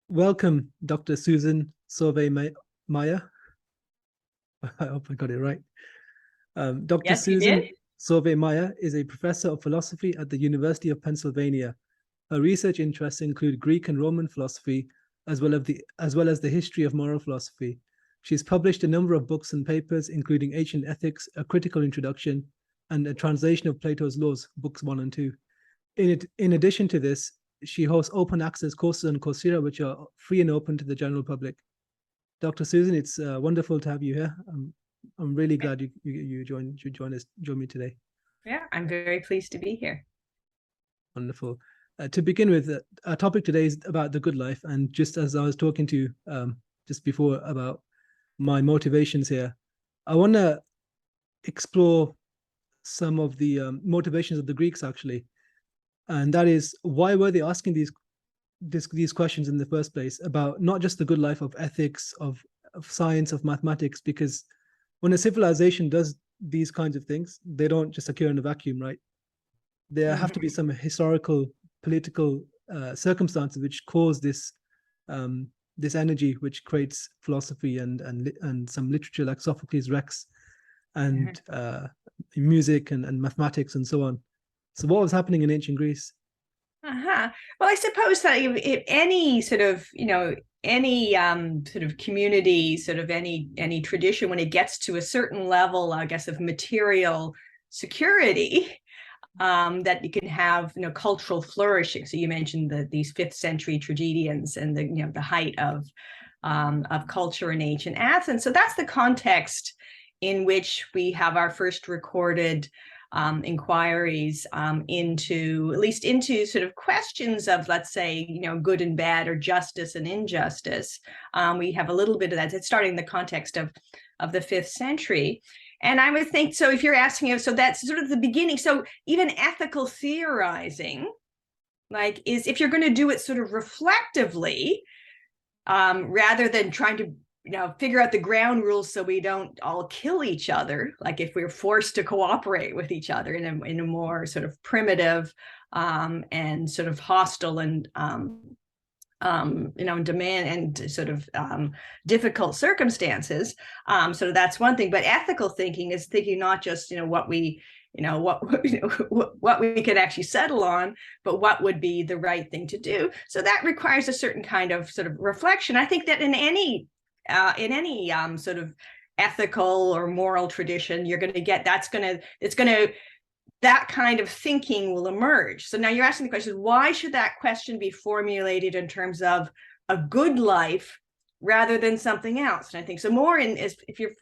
Welcome, Dr. Susan Sauve Meyer. I hope I got it right. Dr. Yes, you Susan did. Sauve Meyer is a professor of philosophy at the University of Pennsylvania. Her research interests include Greek and Roman philosophy, as well as the history of moral philosophy. She's published a number of books and papers, including Ancient Ethics, A Critical Introduction, and a translation of Plato's Laws, books 1 and 2. In addition to this, she hosts open access courses on Coursera, which are free and open to the general public. Dr. Susan, it's wonderful to have you here. I'm really glad you joined me today. Yeah, I'm very pleased to be here. Wonderful. To begin with, our topic today is about the good life. And just as I was talking to just before about my motivations here, I want to explore some of the motivations of the Greeks, actually. And that is, why were they asking these questions in the first place about not just the good life of ethics, of science, of mathematics? Because when a civilization does these kinds of things, they don't just occur in a vacuum, right? There have to be some historical, political circumstances which cause this energy, which creates philosophy and some literature like Sophocles' Rex, and music and mathematics and so on. So what was happening in ancient Greece? Well, I suppose that if any sort of, any sort of community, sort of any tradition, when it gets to a certain level, I guess, of material security, that you can have, cultural flourishing. So you mentioned these 5th century tragedians and the height of culture in ancient Athens. So that's the context in which we have our first recorded inquiries into sort of questions of, let's say, good and bad, or justice and injustice. We have a little bit of that. It's starting in the context of the 5th century. And I would think, so if you're asking, so that's sort of the beginning. So even ethical theorizing, like, is if you're going to do it sort of reflectively, rather than trying to figure out the ground rules so we don't all kill each other, like if we're forced to cooperate with each other in a more sort of primitive and sort of hostile and demand and sort of difficult circumstances. So that's one thing. But ethical thinking is thinking not just what we what we could actually settle on, but what would be the right thing to do. So that requires a certain kind of sort of reflection. I think that in any sort of ethical or moral tradition, you're going to get that kind of thinking will emerge. So now you're asking the question, why should that question be formulated in terms of a good life rather than something else? And I think so more if you're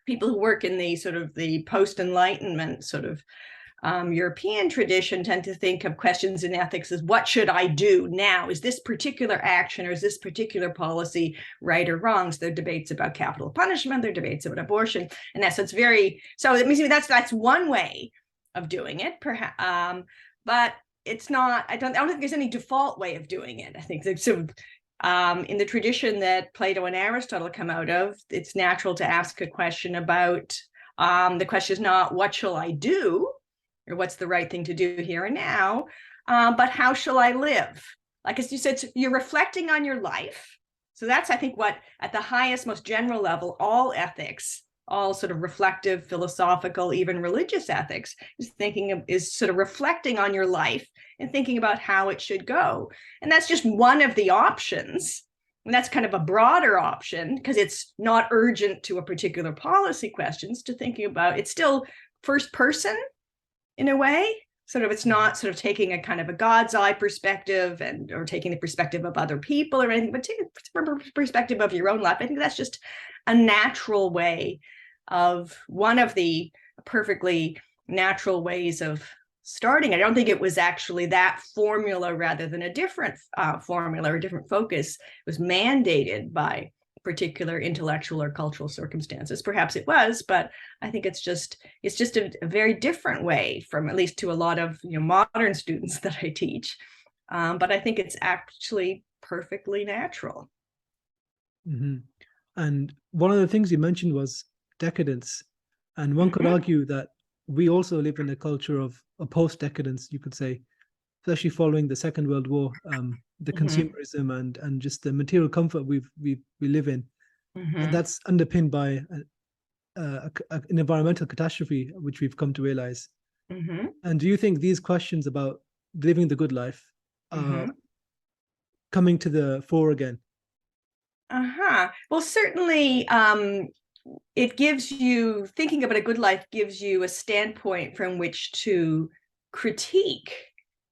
people who work in the sort of the post-Enlightenment sort of European tradition tend to think of questions in ethics as, what should I do now? Is this particular action or is this particular policy right or wrong? So there are debates about capital punishment, there are debates about abortion, and so it means that's one way of doing it, perhaps, but it's not. I don't think there's any default way of doing it. I think that in the tradition that Plato and Aristotle come out of, it's natural to ask a question about. The question is not what shall I do, or what's the right thing to do here and now, but how shall I live? Like, as you said, you're reflecting on your life. So that's, I think, what at the highest, most general level, all ethics, all sort of reflective, philosophical, even religious ethics, is sort of reflecting on your life and thinking about how it should go. And that's just one of the options. And that's kind of a broader option, because it's not urgent to a particular policy questions, to thinking about it's still first person in a way. Sort of, it's not sort of taking a kind of a God's eye perspective or taking the perspective of other people or anything, but taking the perspective of your own life. I think that's just a natural way of one of the perfectly natural ways of starting. I don't think it was actually that formula rather than a different formula or a different focus. It was mandated by particular intellectual or cultural circumstances. Perhaps it was, but I think it's just a very different way from, at least to a lot of modern students that I teach. But I think it's actually perfectly natural. Mm-hmm. And one of the things you mentioned was decadence, and one could argue that we also live in a culture of a post-decadence, you could say. especially following the Second World War, the consumerism and just the material comfort we live in, and that's underpinned by an environmental catastrophe, which we've come to realize. And do you think these questions about living the good life are coming to the fore again? Well, certainly, it gives you, thinking about a good life gives you a standpoint from which to critique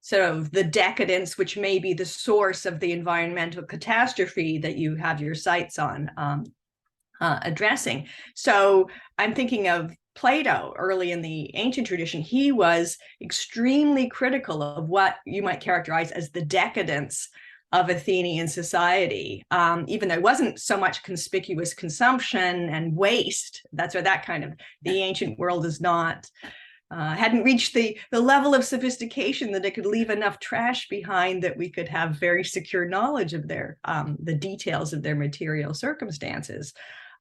sort of the decadence, which may be the source of the environmental catastrophe that you have your sights on addressing. So I'm thinking of Plato early in the ancient tradition. He was extremely critical of what you might characterize as the decadence of Athenian society, even though it wasn't so much conspicuous consumption and waste. That's where that kind of, the ancient world is not, hadn't reached the level of sophistication that it could leave enough trash behind that we could have very secure knowledge of their, the details of their material circumstances.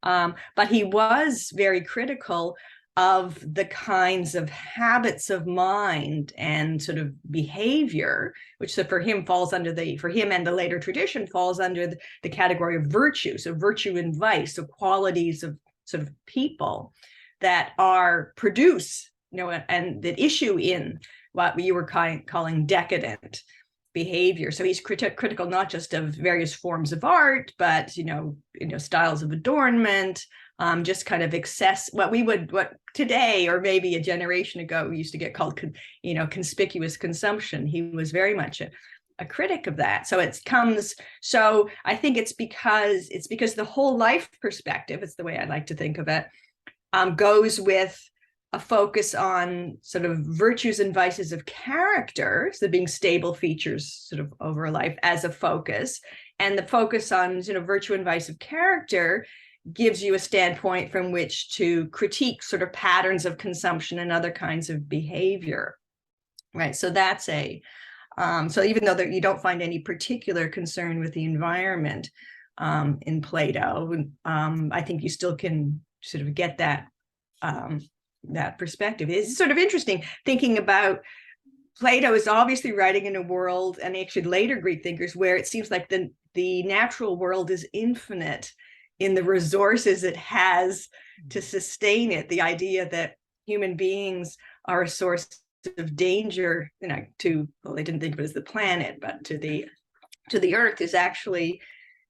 But he was very critical of the kinds of habits of mind and sort of behavior, which for him falls under for him and the later tradition falls under the category of virtue. So virtue and vice, so qualities of sort of people that produce, and that issue in what you were calling decadent behavior. So he's critical not just of various forms of art, but styles of adornment, just kind of excess, what today or maybe a generation ago we used to get called conspicuous consumption. He was very much a critic of that. So I think it's because the whole life perspective, it's the way I like to think of it, goes with a focus on sort of virtues and vices of character, so being stable features sort of over a life as a focus, and the focus on virtue and vice of character gives you a standpoint from which to critique sort of patterns of consumption and other kinds of behavior, right? So that's so even though you don't find any particular concern with the environment in Plato, I think you still can sort of get that that perspective. It's sort of interesting thinking about Plato is obviously writing in a world, and actually later Greek thinkers, where it seems like the natural world is infinite in the resources it has to sustain it. The idea that human beings are a source of danger, they didn't think of it as the planet, but to the earth is actually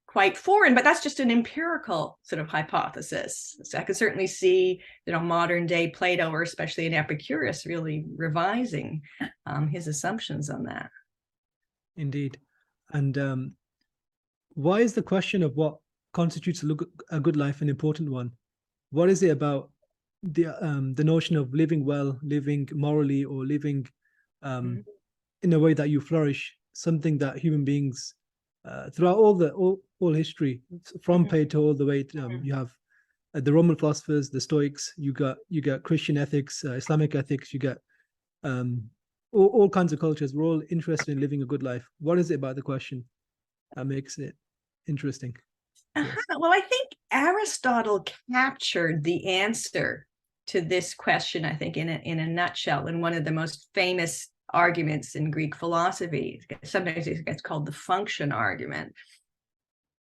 quite foreign, but that's just an empirical sort of hypothesis. So I could certainly see, modern day Plato, or especially an Epicurus, really revising his assumptions on that. Indeed. And why is the question of what constitutes a good life an important one? What is it about the notion of living well, living morally, or living in a way that you flourish, something that human beings throughout all history, from Plato all the way to, you have the Roman philosophers, the Stoics, you got Christian ethics, Islamic ethics, you got all kinds of cultures. We're all interested in living a good life. What is it about the question that makes it interesting? Yes. Well, I think Aristotle captured the answer to this question, I think, in a nutshell, in one of the most famous arguments in Greek philosophy. Sometimes it gets called the function argument,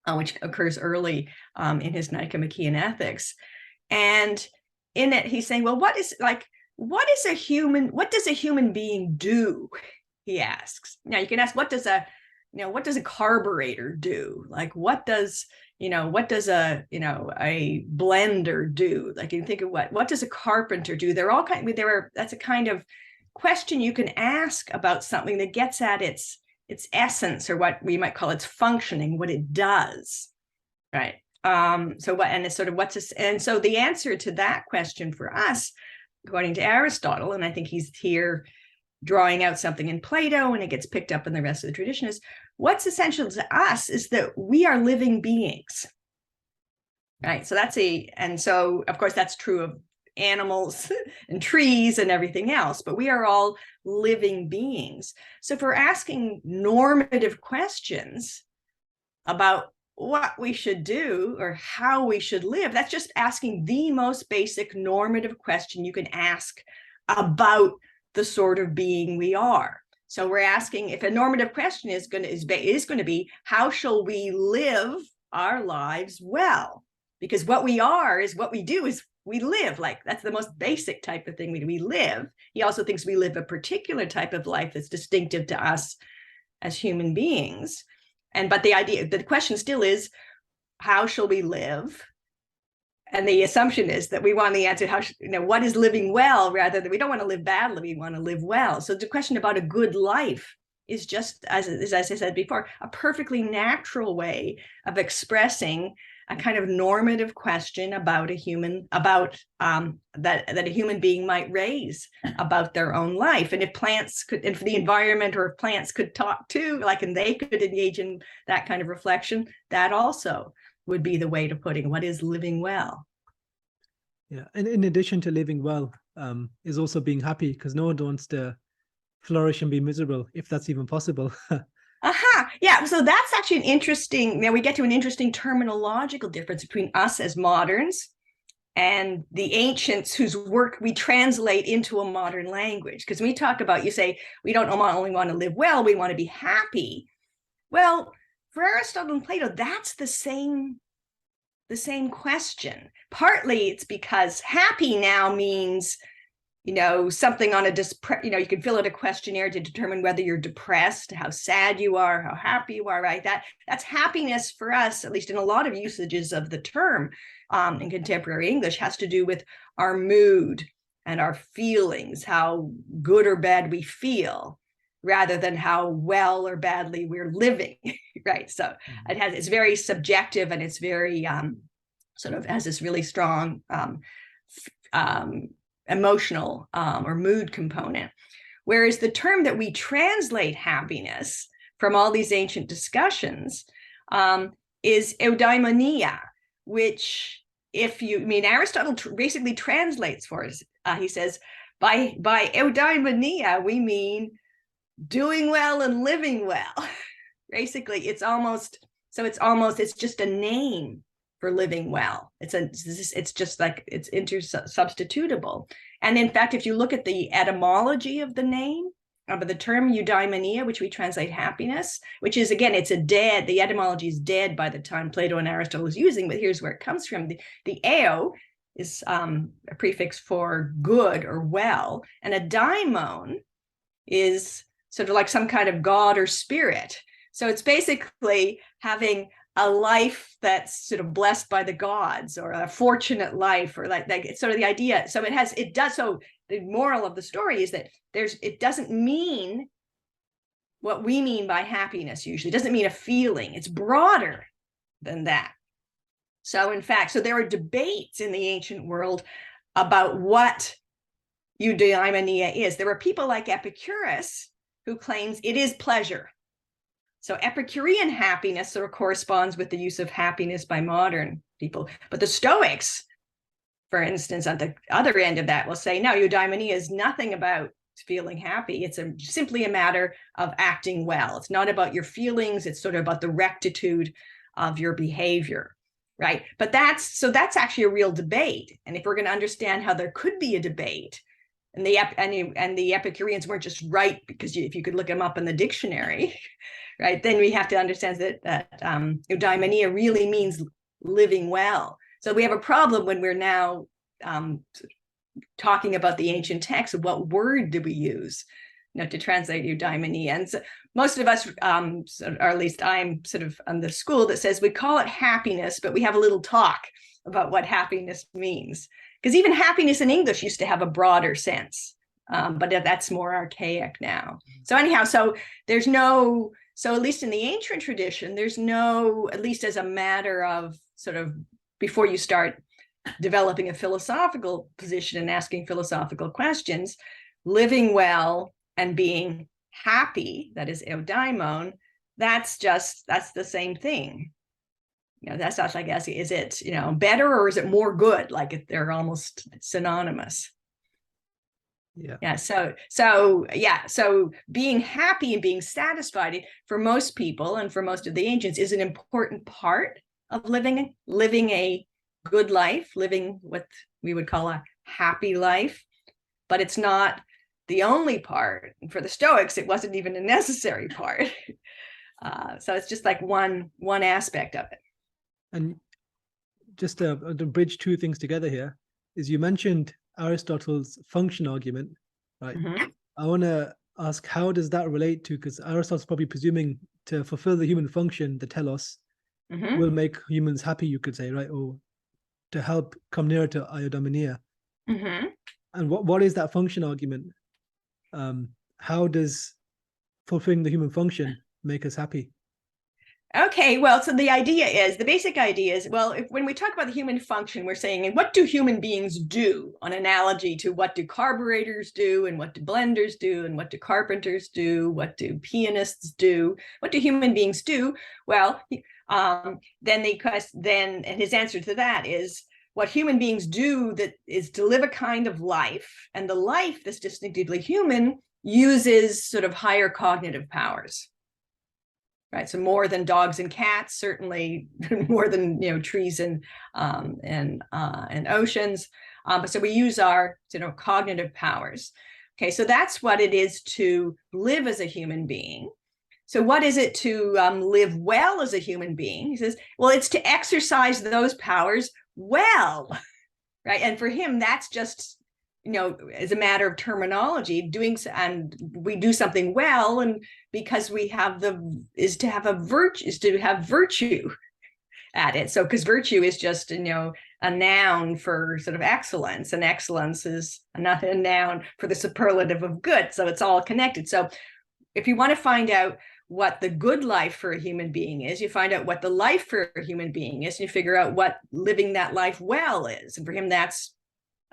which occurs early in his Nicomachean Ethics. And in it, he's saying, well, what does a human being do? He asks. Now you can ask, what does a carburetor do? Like, what does a blender do? Like, you think of what does a carpenter do? That's a kind of question you can ask about something that gets at its essence, or what we might call its functioning, what it does, right? And so the answer to that question for us, according to Aristotle, and I think he's here drawing out something in Plato, and it gets picked up in the rest of the tradition, is what's essential to us is that we are living beings, right? So of course that's true of animals and trees and everything else, but we are all living beings. So if we're asking normative questions about what we should do or how we should live, that's just asking the most basic normative question you can ask about the sort of being we are. So we're asking, if a normative question is going to be, how shall we live our lives well? Because what we are is what we do is we live. Like, that's the most basic type of thing we live. He also thinks we live a particular type of life that's distinctive to us as human beings. But the question still is, how shall we live? And the assumption is that we want the answer, what is living well, rather than we don't want to live badly, we want to live well. So the question about a good life is just, as I said before, a perfectly natural way of expressing a kind of normative question about a human, that a human being might raise about their own life. And if plants could, if the environment or if plants could talk too, like, and they could engage in that kind of reflection, that also would be the way to putting what is living well. Yeah, and in addition to living well, is also being happy, because no one wants to flourish and be miserable, if that's even possible. Yeah, so that's actually an interesting, now we get to an interesting terminological difference between us as moderns and the ancients whose work we translate into a modern language. Because when we talk about, you say, we don't only want to live well, we want to be happy. Well, for Aristotle and Plato, that's the same question. Partly it's because happy now means, something on you can fill out a questionnaire to determine whether you're depressed, how sad you are, how happy you are, right? That's happiness for us, at least in a lot of usages of the term in contemporary English, has to do with our mood and our feelings, how good or bad we feel, rather than how well or badly we're living, right? So it's very subjective, and it's very sort of has this really strong emotional or mood component. Whereas the term that we translate happiness from all these ancient discussions is eudaimonia, which Aristotle basically translates for us. He says, by eudaimonia, we mean doing well and living well. Basically, it's just a name for living well. It's just like it's intersubstitutable. And in fact, if you look at the etymology of the name, of the term eudaimonia, which we translate happiness, which is, again, the etymology is dead by the time Plato and Aristotle is using, but here's where it comes from. The eo is a prefix for good or well, and a daimon is sort of like some kind of god or spirit. So it's basically having a life that's sort of blessed by the gods, or a fortunate life, or like it's sort of the idea. So so the moral of the story is that it doesn't mean what we mean by happiness usually. It doesn't mean a feeling. It's broader than that. So in fact, there are debates in the ancient world about what eudaimonia is. There were people like Epicurus who claims it is pleasure. So Epicurean happiness sort of corresponds with the use of happiness by modern people. But the Stoics, for instance, at the other end of that, will say, no, eudaimonia is nothing about feeling happy. It's simply a matter of acting well. It's not about your feelings. It's sort of about the rectitude of your behavior, right? But that's actually a real debate. And if we're going to understand how there could be a debate, and the Epicureans weren't just right because if you could look them up in the dictionary, right? Then we have to understand that eudaimonia really means living well. So we have a problem when we're now talking about the ancient texts of what word do we use, to translate eudaimonia. And so most of us, or at least I'm sort of on the school that says we call it happiness, but we have a little talk about what happiness means. Because even happiness in English used to have a broader sense, but that's more archaic now. So anyhow, there's no, at least in the ancient tradition, there's no, at least as a matter of sort of before you start developing a philosophical position and asking philosophical questions, living well and being happy, that is eudaimon, that's the same thing. That's not, I guess, is it, better or is it more good? Like they're almost synonymous. Yeah. So being happy and being satisfied for most people and for most of the ancients is an important part of living a good life, living what we would call a happy life. But it's not the only part. And for the Stoics, it wasn't even a necessary part. So it's just like one aspect of it. And just to bridge two things together here, is you mentioned Aristotle's function argument, right? Mm-hmm. I want to ask, how does that relate to, because Aristotle's probably presuming to fulfill the human function, the telos, Mm-hmm. will make humans happy, you could say, right? Or to help come nearer to Eudaimonia. Mm-hmm. And what is that function argument? How does fulfilling the human function make us happy? Okay, well, so the basic idea is, well, when we talk about the human function, we're saying, and what do human beings do? On analogy to what do carburetors do, and what do blenders do, and what do carpenters do, what do pianists do, what do human beings do? Well, then and his answer to that is, what human beings do that is to live a kind of life, and the life that's distinctively human uses sort of higher cognitive powers. Right, so more than dogs and cats, certainly more than trees and oceans. But so we use our cognitive powers. Okay, so that's what it is to live as a human being. So what is it to live well as a human being? He says, well, it's to exercise those powers well, right? And for him, that's just as a matter of terminology, and we do something well, and because we have to have virtue at it. So because virtue is just a noun for sort of excellence, and excellence is not a noun for the superlative of good. So it's all connected. So if you want to find out what the good life for a human being is, you find out what the life for a human being is, and you figure out what living that life well is. And for him, that's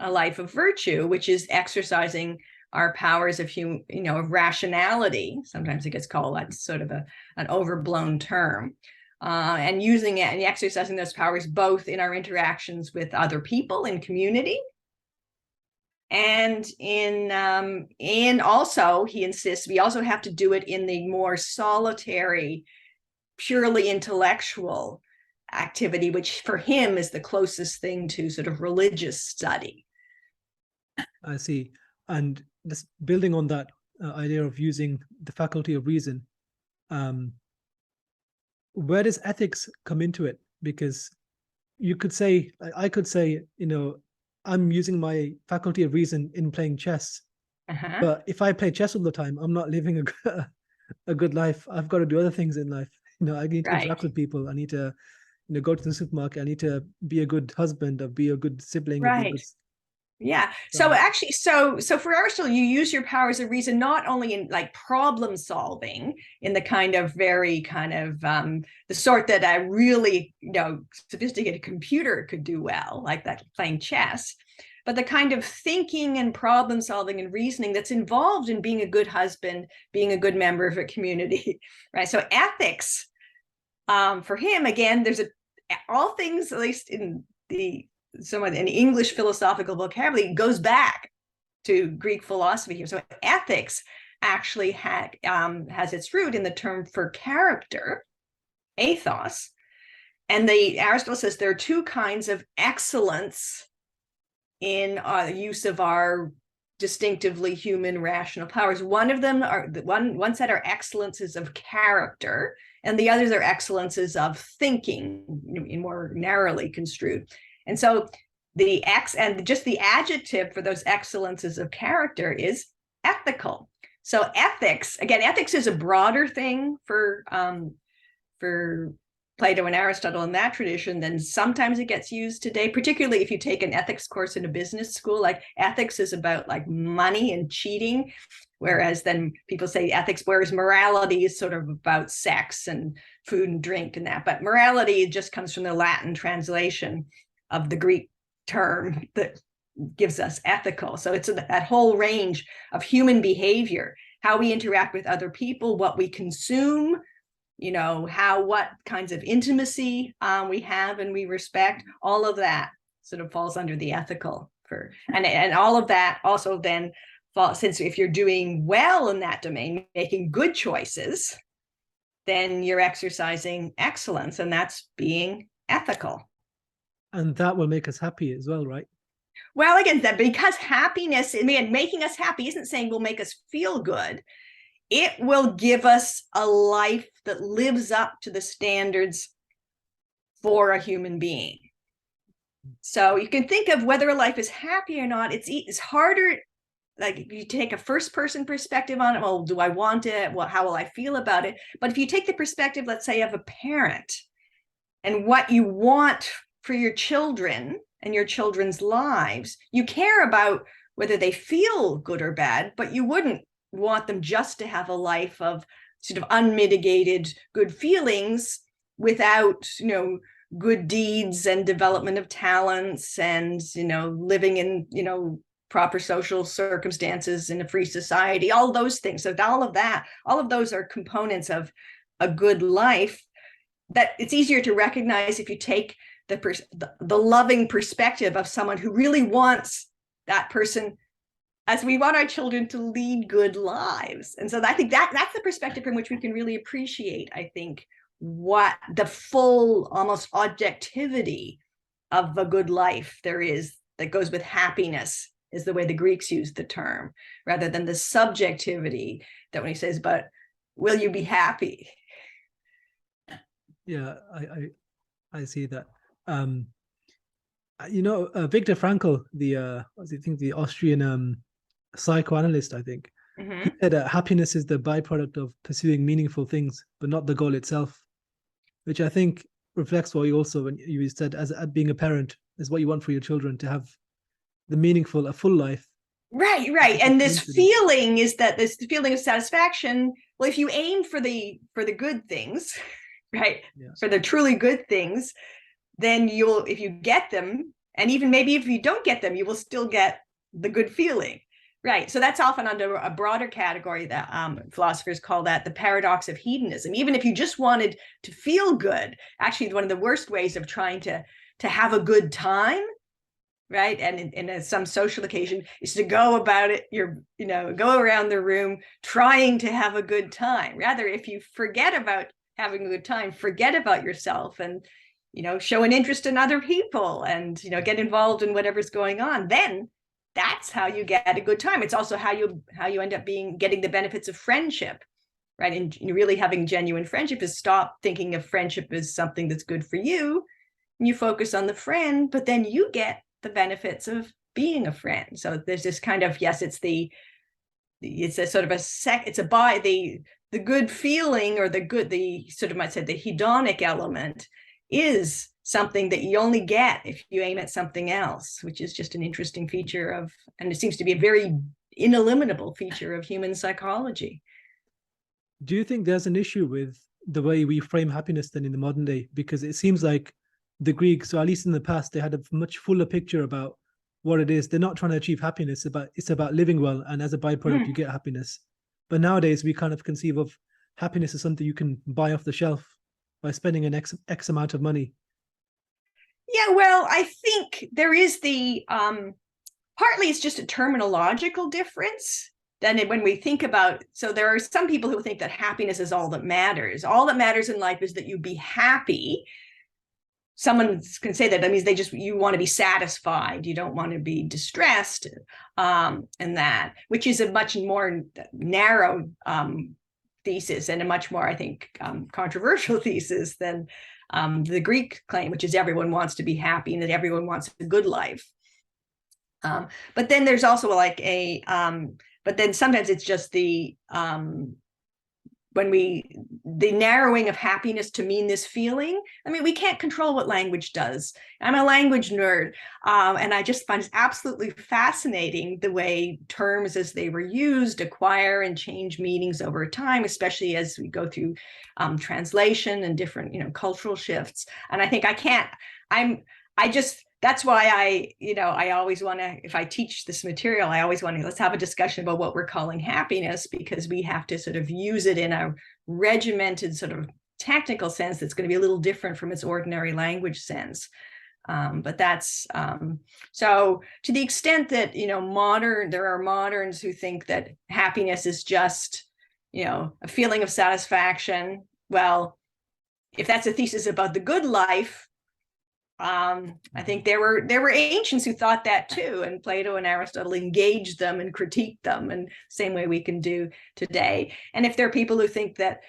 a life of virtue, which is exercising our powers of of rationality. Sometimes it gets called that, sort of an overblown term, and using it and exercising those powers both in our interactions with other people in community, and in also, he insists, we also have to do it in the more solitary, purely intellectual activity, which for him is the closest thing to sort of religious study. I see. And just building on that idea of using the faculty of reason, where does ethics come into it? Because you could say, I could say, I'm using my faculty of reason in playing chess. Uh-huh. But if I play chess all the time, I'm not living a good life. I've got to do other things in life. I need to interact with people. I need to, go to the supermarket. I need to be a good husband, or be a good sibling, or be a good. Yeah. So actually, so for Aristotle, you use your powers of reason not only in like problem solving, in the kind of very kind of the sort that a really sophisticated computer could do well, like that playing chess, but the kind of thinking and problem solving and reasoning that's involved in being a good husband, being a good member of a community, right? So ethics, for him, again, there's all things, at least in an English philosophical vocabulary, goes back to Greek philosophy here. So ethics actually has its root in the term for character, ethos. And Aristotle says there are two kinds of excellence in the use of our distinctively human rational powers. One of them one set are excellences of character, and the others are excellences of thinking, more narrowly construed. And so the adjective for those excellences of character is ethical. So ethics is a broader thing for Plato and Aristotle in that tradition than sometimes it gets used today, particularly if you take an ethics course in a business school. Like ethics is about like money and cheating, whereas then people say ethics, whereas morality is sort of about sex and food and drink and that. But morality just comes from the Latin translation of the Greek term that gives us ethical. So it's that whole range of human behavior, how we interact with other people, what we consume, what kinds of intimacy we have and we respect. All of that sort of falls under the ethical and all of that also then since if you're doing well in that domain, making good choices, then you're exercising excellence, and that's being ethical. And that will make us happy as well, right? Well, again, that because happiness, I mean, making us happy isn't saying will make us feel good. It will give us a life that lives up to the standards for a human being. So you can think of whether a life is happy or not. It's harder. Like if you take a first person perspective on it, well, do I want it? Well, how will I feel about it? But if you take the perspective, let's say, of a parent and what you want for your children and your children's lives, you care about whether they feel good or bad, but you wouldn't want them just to have a life of sort of unmitigated good feelings without, good deeds and development of talents and, living in, proper social circumstances in a free society, all those things. So all of those are components of a good life that it's easier to recognize if you take the loving perspective of someone who really wants that person, as we want our children to lead good lives. And so I think that's the perspective from which we can really appreciate, I think, what the full almost objectivity of a good life there is that goes with happiness, is the way the Greeks use the term, rather than the subjectivity that when he says, but will you be happy? Yeah, I see that. Viktor Frankl, the Austrian psychoanalyst, I think, he said that happiness is the byproduct of pursuing meaningful things, but not the goal itself, which I think reflects what you also, when you said, as being a parent, is what you want for your children, to have a full life. Right. And this feeling of satisfaction. Well, if you aim for the good things, right, yeah, for the truly good things, then if you get them, and even maybe if you don't get them, you will still get the good feeling. Right. So that's often under a broader category that philosophers call that the paradox of hedonism. Even if you just wanted to feel good, actually, one of the worst ways of trying to have a good time, right, and in some social occasion, is to go about it, go around the room trying to have a good time. Rather, if you forget about having a good time, forget about yourself, and show an interest in other people, and get involved in whatever's going on, then that's how you get a good time. It's also how you end up getting the benefits of friendship, right? And really having genuine friendship is stop thinking of friendship as something that's good for you, and you focus on the friend, but then you get the benefits of being a friend. So there's this kind of, yes, it's a sort of the good feeling, or the sort of, might say, the hedonic element is something that you only get if you aim at something else, which is just an interesting feature of, and it seems to be a very ineliminable feature of human psychology. Do you think there's an issue with the way we frame happiness then in the modern day? Because it seems like the Greeks, or at least in the past, they had a much fuller picture about what it is. They're not trying to achieve happiness, it's about living well, and as a byproduct, you get happiness. But nowadays, we kind of conceive of happiness as something you can buy off the shelf by spending an X amount of money. Yeah, well, I think there is partly it's just a terminological difference. Then when we think about, so there are some people who think that happiness is all that matters. All that matters in life is that you be happy. Someone can say that means you want to be satisfied. You don't want to be distressed, and that, which is a much more narrow thesis, and a much more, I think, controversial thesis than the Greek claim, which is everyone wants to be happy and that everyone wants a good life. But then there's also but then sometimes it's just the narrowing of happiness to mean this feeling. I mean, we can't control what language does. I'm a language nerd, and I just find it absolutely fascinating the way terms as they were used acquire and change meanings over time, especially as we go through translation and different, cultural shifts. And I think that's why I always want to, if I teach this material, I always want to, let's have a discussion about what we're calling happiness, because we have to sort of use it in a regimented sort of technical sense that's going to be a little different from its ordinary language sense. But that's, so to the extent that, there are moderns who think that happiness is just, a feeling of satisfaction. Well, if that's a thesis about the good life, I think there were ancients who thought that too, and Plato and Aristotle engaged them and critiqued them, and same way we can do today. And if there are people who think that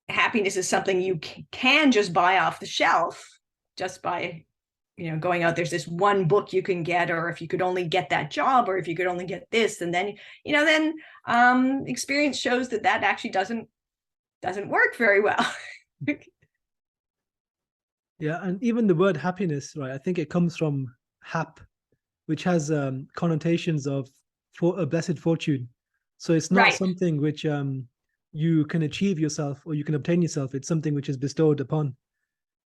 happiness is something you can just buy off the shelf just by going out, there's this one book you can get, or if you could only get that job, or if you could only get this, and then experience shows that actually doesn't work very well. Yeah, and even the word happiness, right? I think it comes from hap, which has connotations of a blessed fortune. So it's not something which you can achieve yourself or you can obtain yourself. It's something which is bestowed upon.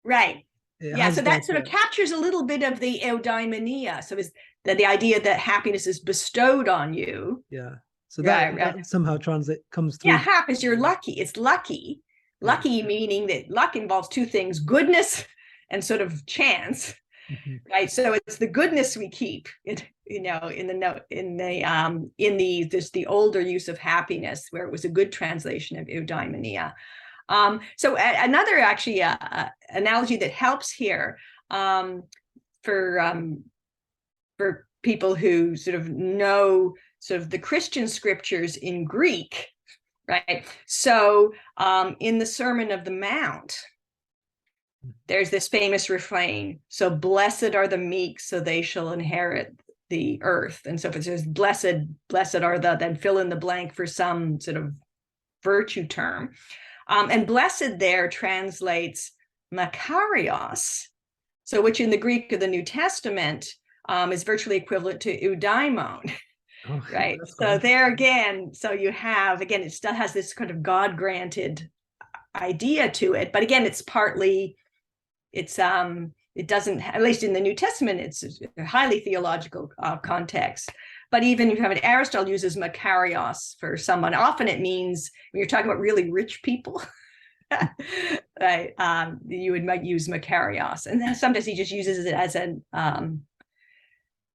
Right. Yeah, so that sort of captures a little bit of the eudaimonia. So is that the idea that happiness is bestowed on you? Yeah. So that somehow comes through. Yeah, hap is you're lucky. It's lucky. Lucky meaning that luck involves two things: goodness and sort of chance. Mm-hmm. Right. So it's the goodness we keep. The older use of happiness, where it was a good translation of eudaimonia. So another actually analogy that helps here for people who sort of know sort of the Christian scriptures in Greek, right? So in the Sermon of the Mount, there's this famous refrain: "So blessed are the meek, so they shall inherit the earth." And so if it says blessed are the, then fill in the blank for some sort of virtue term. And blessed there translates makarios, so which in the Greek of the New Testament is virtually equivalent to eudaimon, right? So there again, so you have, again, it still has this kind of God-granted idea to it, but again, it doesn't, at least in the New Testament, it's a highly theological context. But even if you have it, Aristotle uses makarios for someone. Often it means, when you're talking about really rich people, right? You might use makarios, and then sometimes he just uses it as an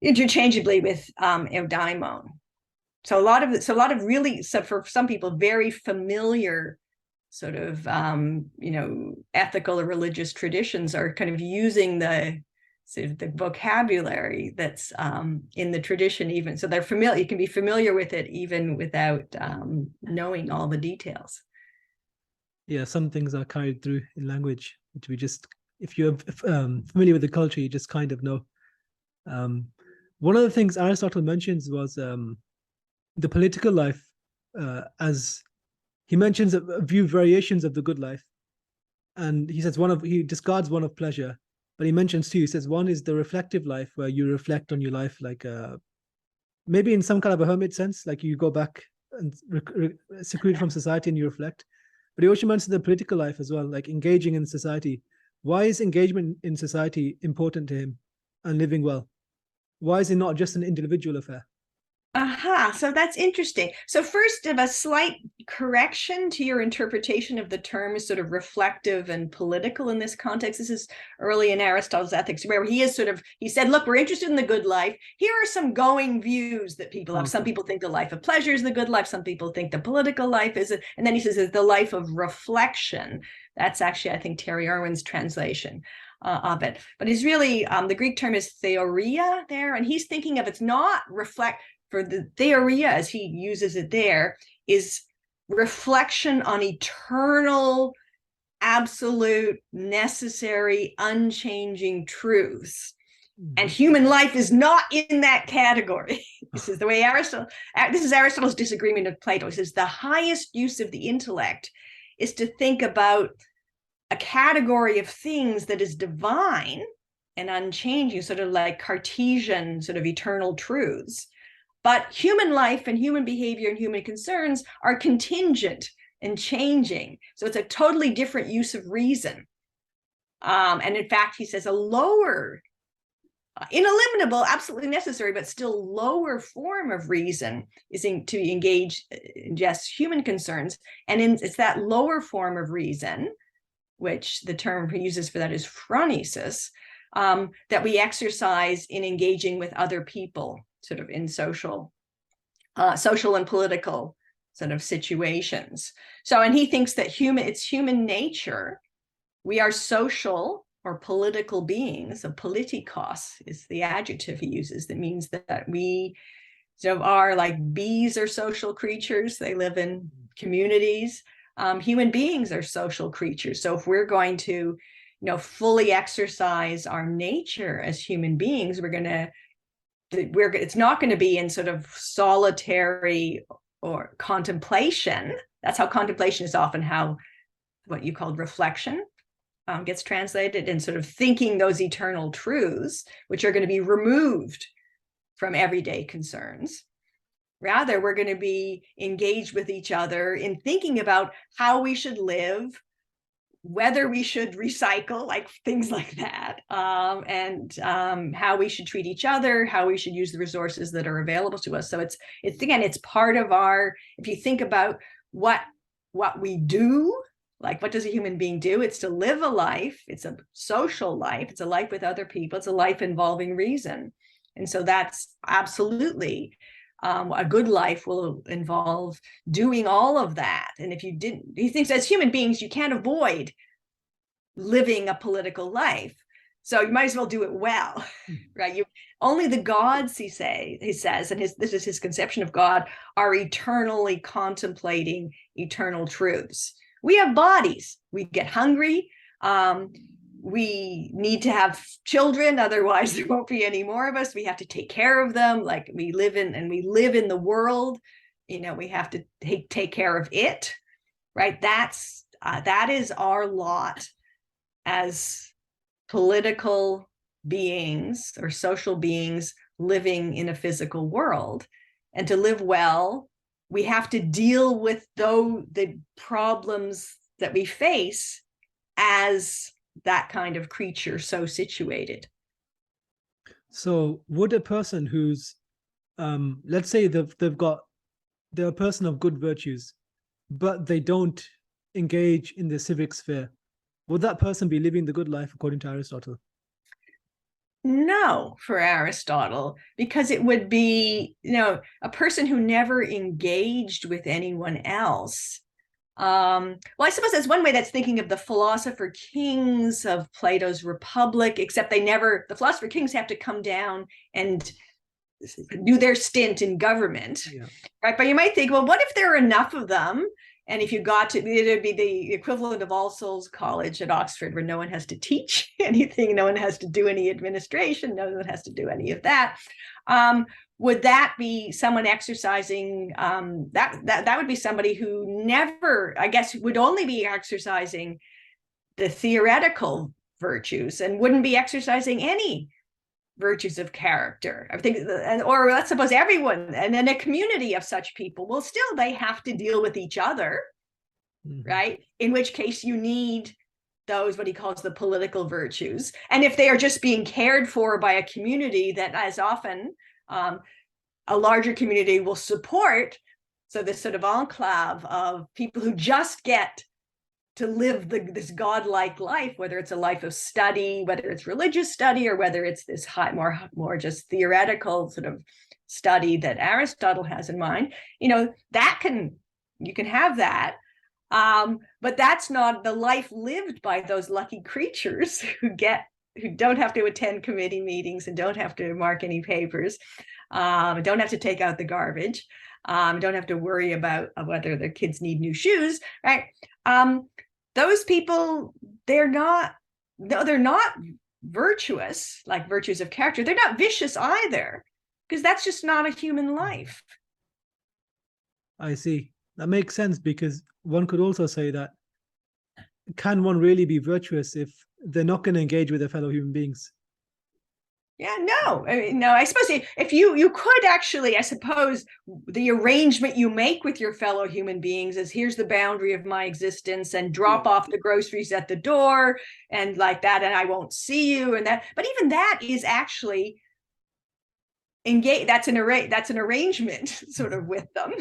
interchangeably with eudaimon. So a lot of really, so for some people, very familiar sort of ethical or religious traditions are kind of using the vocabulary that's in the tradition, even so they're familiar. You can be familiar with it even without knowing all the details. Yeah, some things are carried through in language, which we just, if you're familiar with the culture, you just kind of know. One of the things Aristotle mentions was the political life, as he mentions a few variations of the good life, and he says he discards one of pleasure. But he mentions two. He says one is the reflective life, where you reflect on your life, like maybe in some kind of a hermit sense, like you go back and seclude from society and you reflect. But he also mentions the political life as well, like engaging in society. Why is engagement in society important to him and living well? Why is it not just an individual affair? So that's interesting. So first, of a slight correction to your interpretation of the terms sort of reflective and political in this context. This is early in Aristotle's Ethics, where he said, look, we're interested in the good life. Here are some going views that people have. Okay. Some people think the life of pleasure is the good life. Some people think the political life is it. And then he says it's the life of reflection. That's actually, I think, Terry Irwin's translation of it. But he's really, the Greek term is theoria there. And he's thinking of, it's not reflect, for the theoria, as he uses it there, is reflection on eternal, absolute, necessary, unchanging truths. Mm-hmm. And human life is not in that category. This is the way this is Aristotle's disagreement with Plato. He says the highest use of the intellect is to think about a category of things that is divine and unchanging, sort of like Cartesian, sort of eternal truths. But human life and human behavior and human concerns are contingent and changing. So it's a totally different use of reason. And in fact, he says a lower, ineliminable, absolutely necessary, but still lower form of reason is to engage in just human concerns. And it's that lower form of reason, which the term he uses for that is phronesis, that we exercise in engaging with other people, sort of in social and political sort of situations. So, and he thinks that it's human nature. We are social or political beings. So politikos is the adjective he uses that means that we sort of are like bees are social creatures. They live in communities. Human beings are social creatures. So if we're going to, fully exercise our nature as human beings, it's not going to be in sort of solitary or contemplation. That's how contemplation is often what you called reflection gets translated, in sort of thinking those eternal truths, which are going to be removed from everyday concerns. Rather, we're going to be engaged with each other in thinking about how we should live, whether we should recycle, like things like that, and how we should treat each other, how we should use the resources that are available to us. So it's part of our, if you think about what we do, like what does a human being do? It's to live a life. It's a social life. It's a life with other people. It's a life involving reason. And so that's absolutely a good life will involve doing all of that. And if you didn't, he thinks as human beings, you can't avoid living a political life. So you might as well do it well, right? Only the gods, he says, and this is his conception of God, are eternally contemplating eternal truths. We have bodies. We get hungry. We need to have children, otherwise there won't be any more of us. We have to take care of them. Like we live in the world. We have to take care of it, right? That is our lot as political beings or social beings living in a physical world. And to live well, we have to deal with the problems that we face as that kind of creature so situated. So would a person who's let's say they're a person of good virtues, but they don't engage in the civic sphere, would that person be living the good life according to Aristotle? No, for Aristotle, because it would be, a person who never engaged with anyone else. Well, I suppose that's one way. That's thinking of the philosopher kings of Plato's Republic, except the philosopher kings have to come down and do their stint in government, right? But you might think, well, what if there are enough of them? And if you got to, it'd be the equivalent of All Souls College at Oxford, where no one has to teach anything, no one has to do any administration, no one has to do any of that. Would that be someone exercising, that would be somebody who never, I guess, would only be exercising the theoretical virtues and wouldn't be exercising any virtues of character. I think, or let's suppose everyone, and then a community of such people, well, still they have to deal with each other, right? In which case you need those, what he calls the political virtues. And if they are just being cared for by a community that as often a larger community will support, so this sort of enclave of people who just get to live this godlike life, whether it's a life of study, whether it's religious study, or whether it's this more just theoretical sort of study that Aristotle has in mind, you can have that. But that's not the life lived by those lucky creatures who don't have to attend committee meetings and don't have to mark any papers, don't have to take out the garbage, don't have to worry about whether their kids need new shoes, right? Those people, they're not virtuous, like virtues of character. They're not vicious either, because that's just not a human life. I see. That makes sense, because one could also say that, can one really be virtuous if they're not going to engage with their fellow human beings? Yeah, no, I suppose if you could actually, I suppose the arrangement you make with your fellow human beings is, here's the boundary of my existence, and drop off the groceries at the door and like that, and I won't see you, and that. But even that is actually engage. That's an arrangement sort of with them.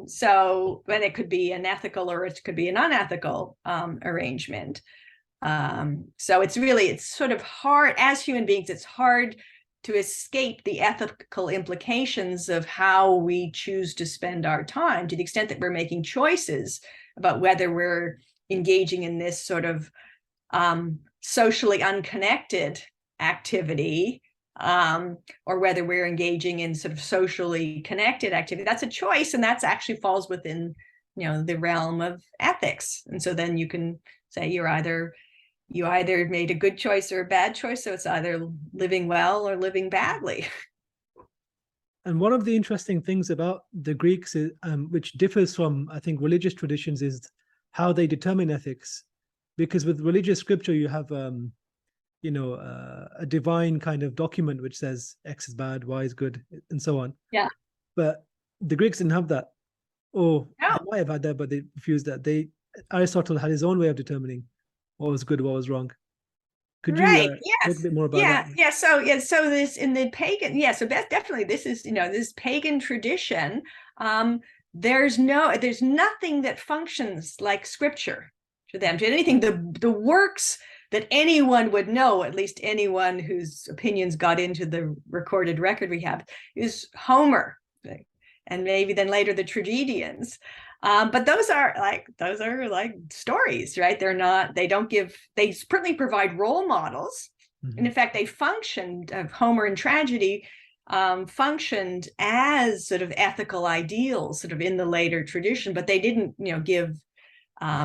So, and it could be an ethical or it could be an unethical arrangement. So it's sort of hard as human beings, it's hard to escape the ethical implications of how we choose to spend our time, to the extent that we're making choices about whether we're engaging in this sort of socially unconnected activity, or whether we're engaging in sort of socially connected activity. That's a choice, and that's actually falls within, the realm of ethics. And so then you can say you either made a good choice or a bad choice, so it's either living well or living badly. And one of the interesting things about the Greeks, is, which differs from, I think, religious traditions, is how they determine ethics. Because with religious scripture, you have, a divine kind of document which says X is bad, Y is good, and so on. Yeah. But the Greeks didn't have that. Or No. they might have had that, but they refused that. Aristotle had his own way of determining what was good, what was wrong. Could you Right. talk a bit more about that? Yeah. So this in the pagan, so definitely this is, this pagan tradition. There's nothing that functions like scripture to them. To anything, the works that anyone would know, at least anyone whose opinions got into the recorded record we have, is Homer, and maybe then later the tragedians. But those are like stories, right? They certainly provide role models. Mm-hmm. And in fact, they functioned, Homer and tragedy functioned as sort of ethical ideals, sort of in the later tradition, but they didn't, give,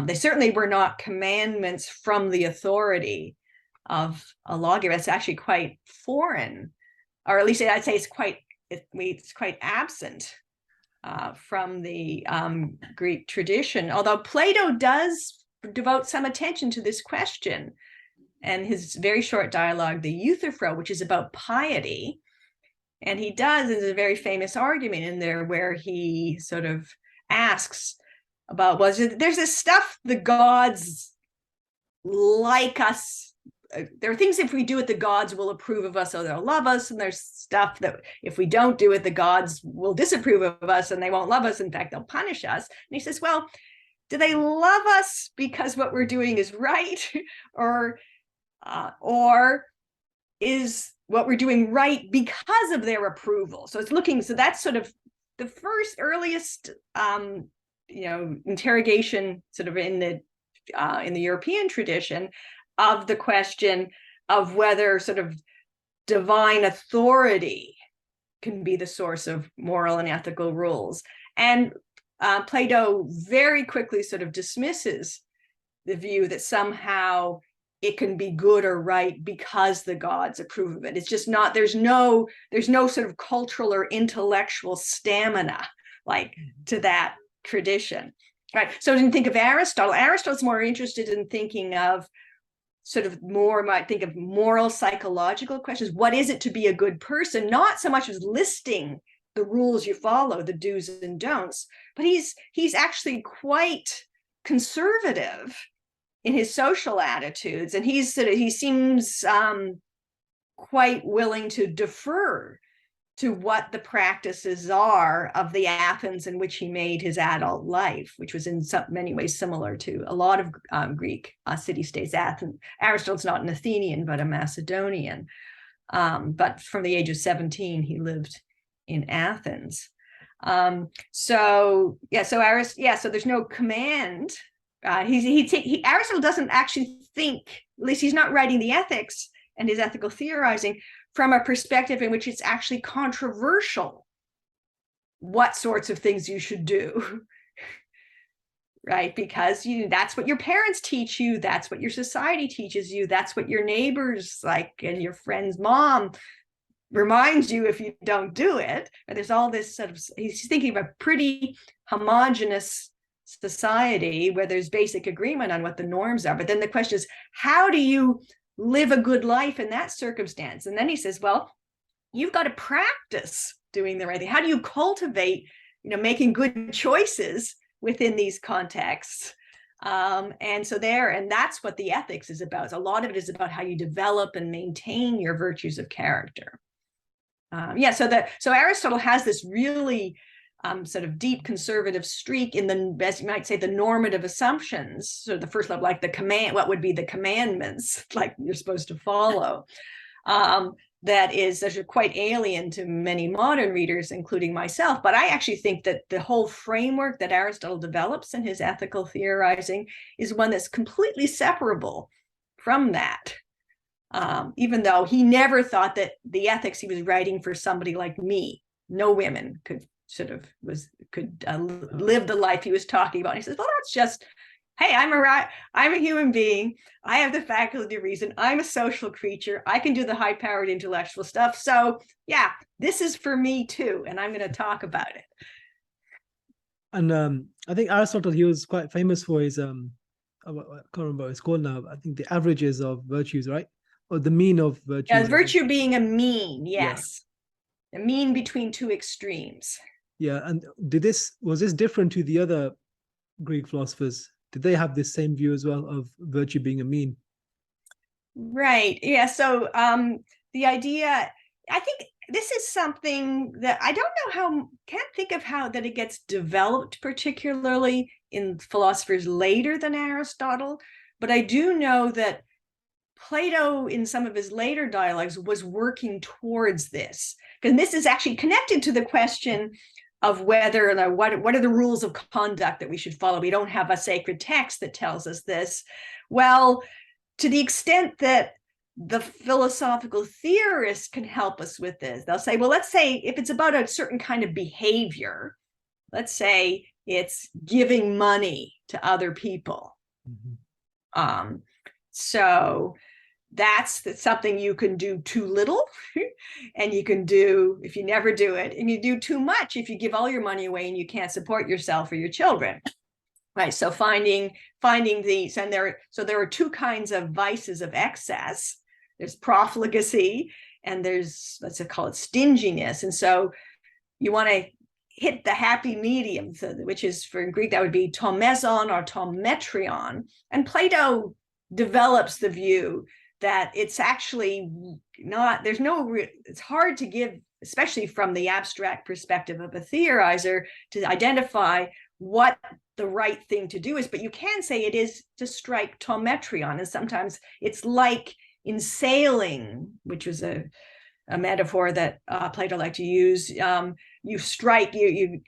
they certainly were not commandments from the authority of a lawgiver. It's actually quite foreign, or at least I'd say it's quite absent from the Greek tradition, although Plato does devote some attention to this question. And his very short dialogue, the Euthyphro, which is about piety, and he does, there's a very famous argument in there where he sort of asks about, there's this stuff the gods like us. There are things if we do it, the gods will approve of us, or they'll love us. And there's stuff that if we don't do it, the gods will disapprove of us and they won't love us. In fact, they'll punish us. And he says, well, do they love us because what we're doing is right? or is what we're doing right because of their approval? So that's sort of the earliest, interrogation sort of in the European tradition of the question of whether sort of divine authority can be the source of moral and ethical rules. And Plato very quickly sort of dismisses the view that somehow it can be good or right because the gods approve of it. It's just not, there's no sort of cultural or intellectual stamina to that tradition. Right. So when you think of Aristotle's more interested in thinking of might think of moral psychological questions. What is it to be a good person? Not so much as listing the rules you follow, the do's and don'ts, but he's actually quite conservative in his social attitudes, and he seems quite willing to defer to what the practices are of the Athens in which he made his adult life, which was in many ways similar to a lot of Greek city-states. Aristotle's not an Athenian, but a Macedonian. But from the age of 17, he lived in Athens. So there's no command. Aristotle doesn't actually think, at least he's not writing the ethics and his ethical theorizing from a perspective in which it's actually controversial what sorts of things you should do, right? Because that's what your parents teach you, that's what your society teaches you, that's what your neighbors and your friend's mom reminds you if you don't do it. And there's all this sort of, he's thinking of a pretty homogenous society where there's basic agreement on what the norms are. But then the question is, how do you live a good life in that circumstance? And then he says, well, you've got to practice doing the right thing. How do you cultivate, making good choices within these contexts? And that's what the ethics is about. So a lot of it is about how you develop and maintain your virtues of character. So Aristotle has this really sort of deep conservative streak in the, as you might say, the normative assumptions. So the first level, like what would be the commandments, like you're supposed to follow. That is quite alien to many modern readers, including myself. But I actually think that the whole framework that Aristotle develops in his ethical theorizing is one that's completely separable from that. Even though he never thought that the ethics he was writing for somebody like me, no women could live the life he was talking about. And he says, well, that's just, hey, I'm a human being. I have the faculty of reason. I'm a social creature. I can do the high-powered intellectual stuff. So yeah, this is for me too, and I'm going to talk about it. And I think Aristotle, he was quite famous for his I can't remember what it's called now. I think the averages of virtues, right? Or the mean of virtues. Yeah, virtue being a mean, yes. Yeah. A mean between two extremes. Yeah, and was this different to the other Greek philosophers? Did they have this same view as well of virtue being a mean? Right. Yeah. So the idea, I think this is something that I can't think of how that it gets developed particularly in philosophers later than Aristotle, but I do know that Plato in some of his later dialogues was working towards this, because this is actually connected to the question of whether what are the rules of conduct that we should follow. We don't have a sacred text that tells us this. Well, to the extent that the philosophical theorists can help us with this, they'll say, well, let's say if it's about a certain kind of behavior, let's say it's giving money to other people. Mm-hmm. So that's something you can do too little, and you can do if you never do it, and you do too much if you give all your money away and you can't support yourself or your children. Right. So finding these, and there are two kinds of vices of excess. There's profligacy, and there's, let's call it stinginess. And so you want to hit the happy medium, which is, for Greek, that would be tomezon or tometrion. And Plato develops the view that it's actually not, it's hard to give, especially from the abstract perspective of a theorizer, to identify what the right thing to do is, but you can say it is to strike tometrion. And sometimes it's like in sailing, which was a metaphor that Plato liked to use. You strike, you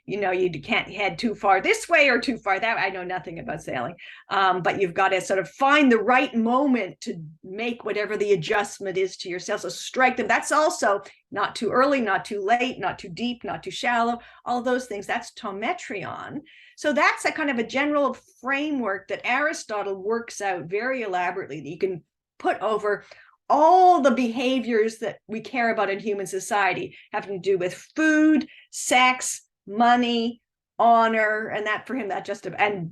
can't head too far this way or too far that way. I know nothing about sailing, but you've got to sort of find the right moment to make whatever the adjustment is to yourself. So strike them. That's also not too early, not too late, not too deep, not too shallow. All those things. That's tometrion. So that's a kind of a general framework that Aristotle works out very elaborately that you can put over all the behaviors that we care about in human society, having to do with food, sex, money, honor, and that for him, that just, and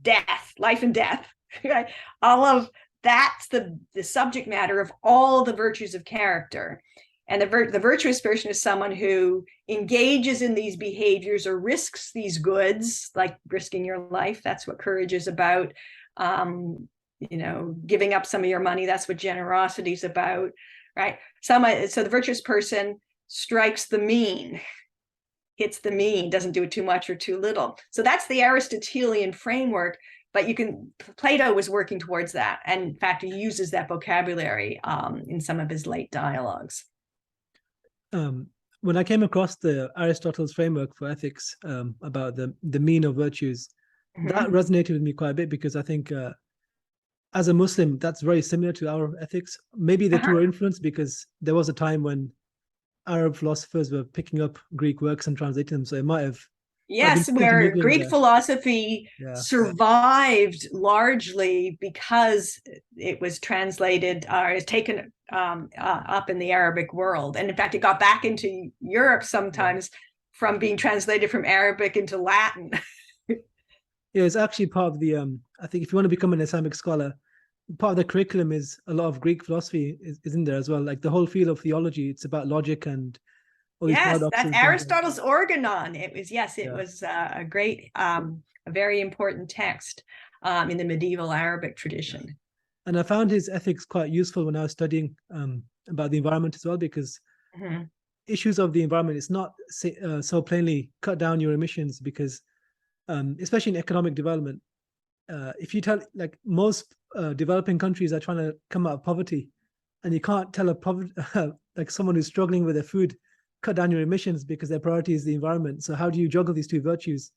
death, life and death. Right? All of that's the subject matter of all the virtues of character. And the virtuous person is someone who engages in these behaviors or risks these goods, like risking your life. That's what courage is about. Giving up some of your money, that's what generosity is about, right? So the virtuous person strikes the mean, hits the mean, doesn't do it too much or too little. So that's the Aristotelian framework, but Plato was working towards that. And in fact, he uses that vocabulary in some of his late dialogues. When I came across the Aristotle's framework for ethics about the mean of virtues, mm-hmm. that resonated with me quite a bit, because I think as a Muslim, that's very similar to our ethics. Maybe the two are influenced because there was a time when Arab philosophers were picking up Greek works and translating them. So it might have. Yes, where Greek philosophy survived largely because it was translated or taken up in the Arabic world. And in fact, it got back into Europe sometimes from being translated from Arabic into Latin. Yeah, it's actually part of the, I think if you want to become an Islamic scholar, part of the curriculum is a lot of Greek philosophy is in there as well. Like the whole field of theology, it's about logic and all these paradoxes. That's Aristotle's Organon. It was a great, a very important text in the medieval Arabic tradition. And I found his ethics quite useful when I was studying about the environment as well, because issues of the environment, it's not so plainly cut down your emissions, because especially in economic development, if you tell, like most developing countries are trying to come out of poverty, and you can't tell like someone who's struggling with their food, cut down your emissions, because their priority is the environment. So how do you juggle these two virtues?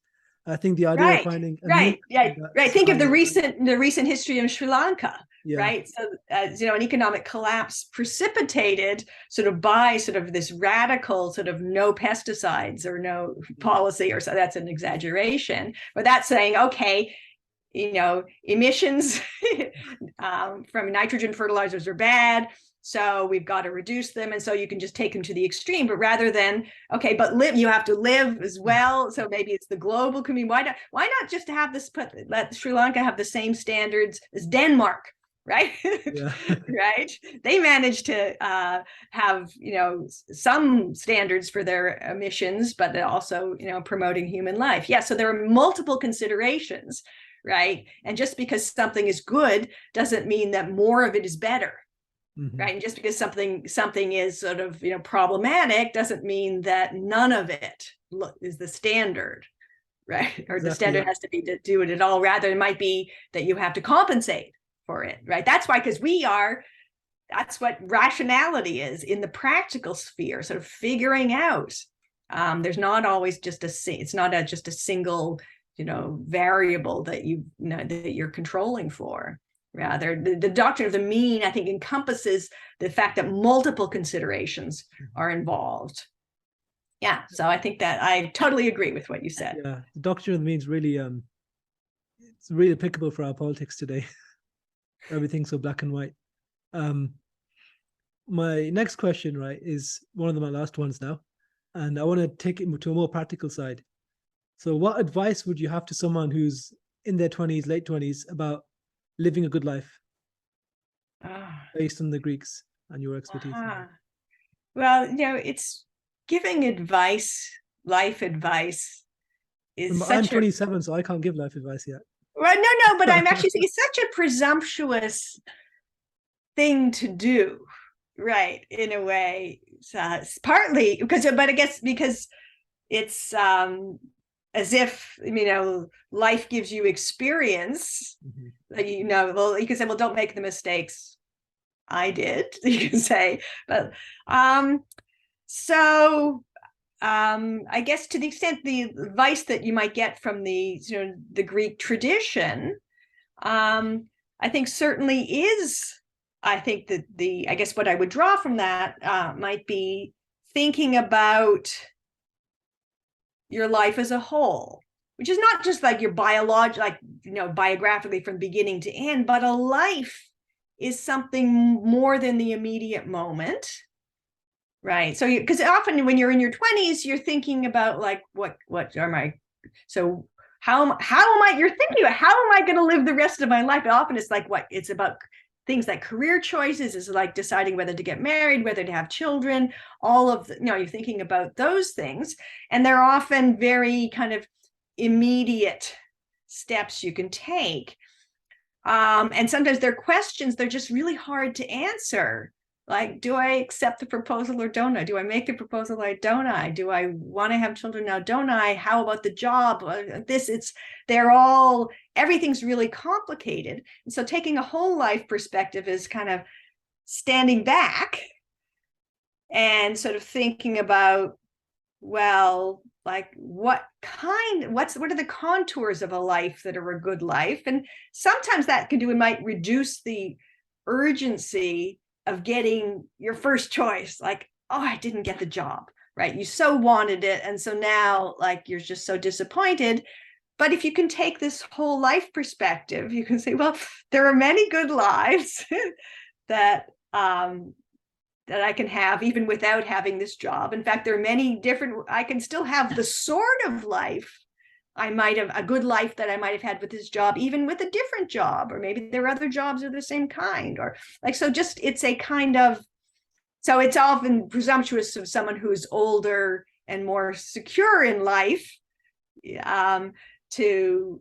I think the idea of finding Think of the recent history of Sri Lanka, Yeah. right? So, an economic collapse precipitated sort of by sort of this radical sort of no pesticides or no policy, or so that's an exaggeration, but that's saying, okay, emissions from nitrogen fertilizers are bad, so we've got to reduce them, and so you can just take them to the extreme. But rather than, okay, but you have to live as well, so maybe it's the global community. Why not just have this, let Sri Lanka have the same standards as Denmark, right? Yeah. Right, they managed to have some standards for their emissions, but also promoting human life. Yeah, so there are multiple considerations, right? And just because something is good doesn't mean that more of it is better, right? And just because something is sort of problematic doesn't mean that none of it is the standard, right? Or the standard has to be to do it at all. Rather, it might be that you have to compensate for it, right? That's why, because that's what rationality is in the practical sphere, sort of figuring out. There's not always just it's not just a single variable that that you're controlling for. Rather, the doctrine of the mean, I think, encompasses the fact that multiple considerations are involved. Yeah, so I think that I totally agree with what you said. Yeah, the doctrine of the mean is really it's really applicable for our politics today. Everything's so black and white. My next question, right, is one of my last ones now, and I want to take it to a more practical side. So what advice would you have to someone who's in their 20s, late 20s, about living a good life based on the Greeks and your expertise? Well, it's giving advice, life advice is I'm 27, so I can't give life advice yet. Well, no, but I'm actually saying it's such a presumptuous thing to do, right? In a way, partly because it's as if life gives you experience. Well, you can say, well, don't make the mistakes I did. You can say, but I guess to the extent the advice that you might get from the Greek tradition, I think certainly is. I think that I guess what I would draw from that might be thinking about your life as a whole, which is not just like your biographically from beginning to end, but a life is something more than the immediate moment, right? So because often when you're in your 20s, you're thinking about like, what are my, so how am I, you're thinking about how am I going to live the rest of my life? But often it's like, it's about things like career choices, is like deciding whether to get married, whether to have children, all of you're thinking about those things. And they're often very kind of immediate steps you can take. And sometimes they're questions, they're just really hard to answer. Like, do I accept the proposal or don't I? Do I make the proposal or don't I? Do I want to have children now? Don't I? How about the job? Everything's really complicated. And so taking a whole life perspective is kind of standing back and sort of thinking about, well, like what are the contours of a life that are a good life? And sometimes that might reduce the urgency of getting your first choice, like, oh, I didn't get the job, right? You so wanted it. And so now like you're just so disappointed. But if you can take this whole life perspective, you can say, well, there are many good lives that I can have even without having this job. In fact, there are many different, I can still have the sort of life a good life that I might have had with this job, even with a different job, or maybe there are other jobs of the same kind, or like, so just, it's a kind of, so it's often presumptuous of someone who's older and more secure in life to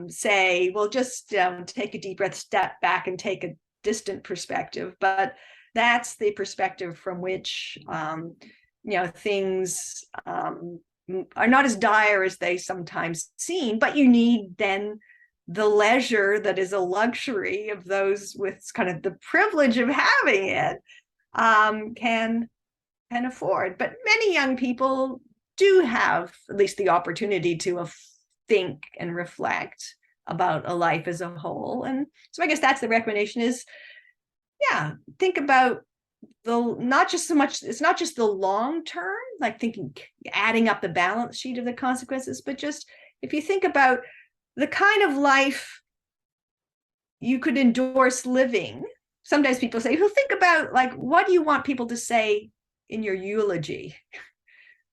say, well, just take a deep breath, step back and take a distant perspective. But that's the perspective from which, things are not as dire as they sometimes seem, but you need then the leisure that is a luxury of those with kind of the privilege of having it can afford. But many young people do have at least the opportunity to think and reflect about a life as a whole. And so I guess that's the recommendation is, yeah, think about not just so much, it's not just the long term, like thinking, adding up the balance sheet of the consequences, but just if you think about the kind of life you could endorse living. Sometimes people say, well, think about like, what do you want people to say in your eulogy,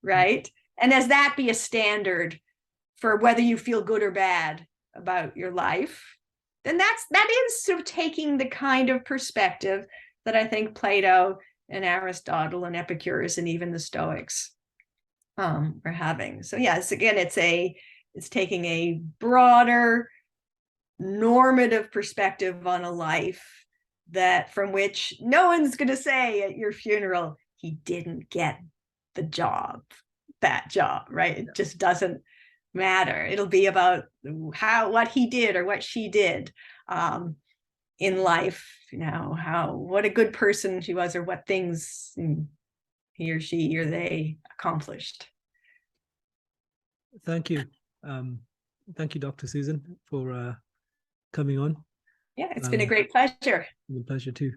right? And as that be a standard for whether you feel good or bad about your life, then that is sort of taking the kind of perspective that I think Plato and Aristotle and Epicurus and even the Stoics are having. So yes, again, it's taking a broader normative perspective on a life that from which no one's going to say at your funeral, he didn't get the job, that job, right? It just doesn't matter. It'll be about what he did or what she did in life, what a good person she was or what things he or she or they accomplished. Thank you. Thank you, Dr. Susan, for coming on. Yeah, it's been a great pleasure. A pleasure too.